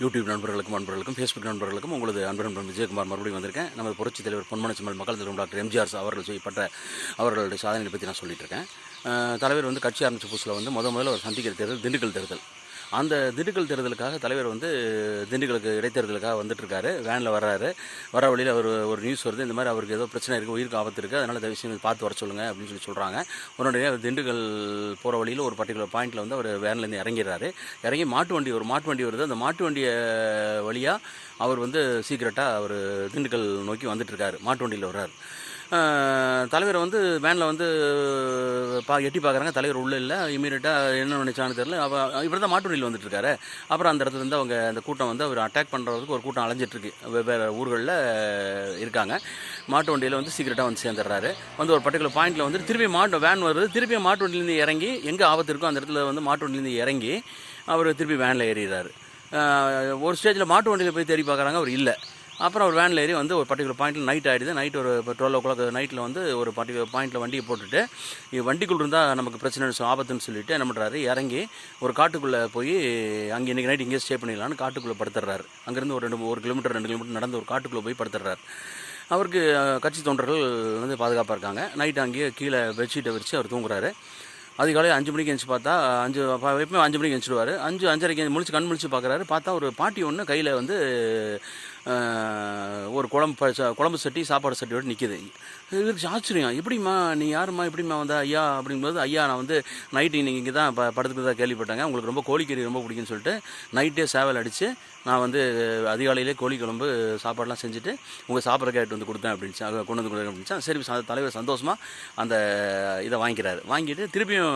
YouTube நண்பர்களுக்கும் Facebook நண்பர்களுக்கும் உங்களது அன்பர் விஜயகுமார் மறுபடியும் வந்திருக்கேன். நமது புரட்சித் தலைவர் பொன்மனச்செம்மல் மக்கள் தலைவர் டாக்டர் எம்ஜிஆர் அவர்கள் செய்யப்பட்ட அவர்களுடைய சாதனையை பற்றி நான் சொல்லிட்டு இருக்கேன். தலைவர் வந்து கட்சி ஆரம்பித்த புதுசில் வந்து முதல்ல ஒரு சந்திக்கிற தேர்தல் திண்டுக்கல் தேர்தல். அந்த திண்டுக்கல் தேர்தலுக்காக தலைவர் வந்து திண்டுக்கலுக்கு இடைத்தேர்தலுக்காக வந்துட்டுருக்காரு. வேனில் வர்றாரு. வர வழியில் ஒரு நியூஸ் வருது, இந்த மாதிரி அவருக்கு ஏதோ பிரச்சனை இருக்குது, உயிருக்கு ஆபத்து இருக்குது, அதனால் இந்த விஷயம் பார்த்து வர சொல்லுங்கள் அப்படின்னு சொல்கிறாங்க. உடனே திண்டுக்கல் போகிற வழியில் ஒரு பர்டிகுலர் பாயிண்டில் வந்து அவர் வேன்லேருந்து இறங்கிடுறாரு. இறங்கி மாட்டு வண்டி வருது. அந்த மாட்டு வண்டியை வழியாக அவர் வந்து சீக்கிரட்டாக அவர் திண்டுக்கல் நோக்கி வந்துட்டுருக்காரு. மாட்டு வண்டியில் வர்றார். தலைவர் வந்து வேனில் வந்து எட்டி பார்க்குறாங்க. தலைவர் உள்ளே இல்லை. இமீடியட்டாக என்ன நினைச்சான்னு தெரியல. இவர் தான் மாட்டு வண்டியில் வந்துட்டுருக்காரு. அப்புறம் அந்த இடத்துல இருந்து அவங்க அந்த கூட்டம் வந்து அவர் அட்டாக் பண்ணுறதுக்கு ஒரு கூட்டம் அலைஞ்சிட்ருக்கு. வெவ்வேறு ஊர்களில் இருக்காங்க. மாட்டு வண்டியில் வந்து சீக்கிரட்டாக வந்து சேர்ந்துடுறாரு. வந்து ஒரு பர்டிகுலர் பாயிண்டில் வந்து திருப்பி வேன் வருது. திருப்பி மாட்டு வண்டியிலேருந்து இறங்கி எங்கே ஆபத்து இருக்கோ அந்த இடத்துல வந்து மாட்டு வண்டியிலேருந்து இறங்கி அவர் திருப்பி வேனில் ஏறிடுறாரு. ஒரு ஸ்டேஜில் மாட்டு வண்டியில் போய் தேடி பார்க்குறாங்க, அவர் இல்லை. அப்புறம் ஒரு வேனில் ஏறி வந்து ஒரு பர்டிகுலர் பாயிண்டில் நைட் ஆகிடுது. நைட் ஒரு 12 o'clock நைட்டில் வந்து ஒரு பர்டிகுலர் பாயிண்டில் வண்டியை போட்டுட்டு வண்டிக்குள்ளே இருந்தால் நமக்கு பிரச்சனை ஆபத்துன்னு சொல்லிட்டு என்ன பண்ணுறாரு, இறங்கி ஒரு காட்டுக்குள்ளே போய் அங்கே இன்றைக்கி நைட் இங்கேயே ஸ்டே பண்ணிடலான்னு காட்டுக்குள்ளே படுத்துடுறாரு. அங்கேருந்து ஒரு 1 கிலோமீட்டர் 2 கிலோமீட்டர் நடந்து ஒரு காட்டுக்குள்ளே போய் படுத்துடுறாரு. அவருக்கு கட்சி தொண்டர்கள் வந்து பாதுகாப்பாக இருக்காங்க. நைட்டு அங்கேயே கீழே பெட்ஷீட்டை விரித்து அவர் தூங்குறாரு. அதிகாலை 5 மணிக்கு எழுந்துச்சு பார்த்தா எப்பவுமே 5 மணிக்கு எழுந்துடுவார். 5:30க்கு கண் முழிச்சு பார்க்குறாரு. பார்த்தா ஒரு பாட்டி ஒன்று கையில் வந்து ஒரு குழம்பு சட்டி சாப்பாடு சட்டியோடு நிற்கிது. இவருக்கு ஆச்சரியம், எப்படிம்மா நீ யாரும்மா, எப்படிம்மா வந்தா ஐயா அப்படிங்கும்போது, ஐயா நான் வந்து நைட்டு நீங்கள் இங்கே தான் படத்துக்கு தான் கேள்விப்பட்டாங்க, உங்களுக்கு ரொம்ப கோழிக்கறி ரொம்ப பிடிக்குன்னு சொல்லிட்டு நைட்டே சேவல் அடித்து நான் வந்து அதிகாலையிலே கோழி குழம்பு சாப்பாடெலாம் செஞ்சுட்டு உங்கள் சாப்பிட்ற கேட்டு வந்து கொடுத்தேன் அப்படின்ச்சு. அதை கொண்டு வந்து கொடுத்தேன் அப்படின்ச்சா. சரி, தலைவர் சந்தோஷமாக அந்த இதை வாங்கிட்டு திருப்பியும்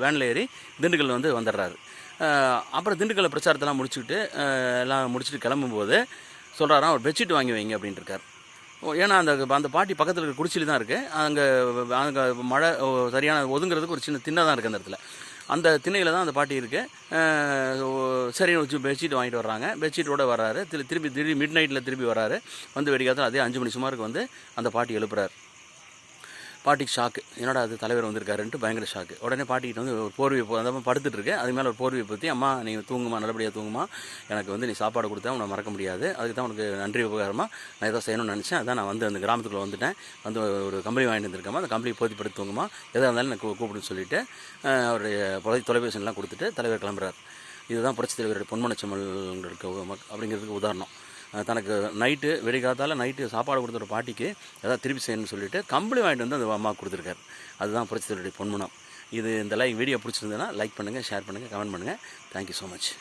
வேனில் ஏறி திண்டுக்கல் வந்து வந்துடுறாரு. அப்புறம் திண்டுக்கல்ல பிரச்சாரத்தெல்லாம் எல்லாம் முடிச்சுட்டு கிளம்பும்போது சொல்கிறாராம், ஒரு பெட்ஷீட் வாங்கி வைங்க அப்படின்ட்டு இருக்கார். ஏன்னா அந்த பாட்டி பக்கத்தில் இருக்கிற குடிச்சியில் தான் இருக்குது. அங்கே மழை சரியான ஒதுங்கிறதுக்கு ஒரு சின்ன திண்ணை தான் இருக்குது அந்த இடத்துல. அந்த திண்ணையில் தான் அந்த பாட்டி இருக்குது. சரி வச்சு பெட்ஷீட் வாங்கிட்டு வர்றாங்க. பெட்ஷீட்டோடு வர்றாரு. திருப்பி மிட் நைட்டில் திருப்பி வர்றாரு. வந்து வெடிக்காத அதே 5 மணி சுமாருக்கு வந்து அந்த பாட்டி எழுப்புறாரு. பாட்டிக்கு ஷாக்கு, என்னடா அது தலைவர் வந்திருக்காருன்ட்டு பயங்கர ஷாக்கு. உடனே பாட்டிக்கிட்ட வந்து ஒரு போர்வையை அந்த படுத்துட்டு அது மேலே ஒரு போர்வையை பற்றி, அம்மா நீங்கள் தூங்குமா, நல்லபடியாக தூங்குமா, எனக்கு வந்து நீ சாப்பாடு கொடுத்தா உன்னை மறக்க முடியாது, அதுக்கு தான் உனக்கு நன்றி உபகாரமாக நான் ஏதோ செய்யணும்னு நினச்சேன், அதான் நான் வந்து அந்த கிராமத்துக்குள்ளே வந்துட்டேன், வந்து ஒரு கம்பெனி வாங்கிட்டு வந்திருக்கேம்மா, அந்த கம்பெனி போத்தி படுத்து தூங்குமா, எதாக இருந்தாலும் எனக்கு கூப்பிடுன்னு சொல்லிவிட்டு அவருடைய தொலைபேசியெல்லாம் கொடுத்துட்டு தலைவர் கிளம்புறார். இதுதான் புரட்சித் தலைவருடைய பொன்மனச்செம்மல்களுக்கு அப்படிங்கிறதுக்கு உதாரணம். தனக்கு நைட்டு வெடிக்காத்தால் நைட்டு சாப்பாடு கொடுத்த ஒரு பாட்டிக்கு ஏதாவது திருப்பி செய்யணும்னு சொல்லிட்டு கம்பளி வாங்கிட்டு வந்து அந்த அம்மா கொடுத்துருக்காரு. அதுதான் புரட்சித் தலைவருடைய பொன்மனம். இந்த வீடியோ பிடிச்சிருந்ததுன்னா லைக் பண்ணுங்கள், ஷேர் பண்ணுங்கள், கமெண்ட் பண்ணுங்கள். Thank you so much.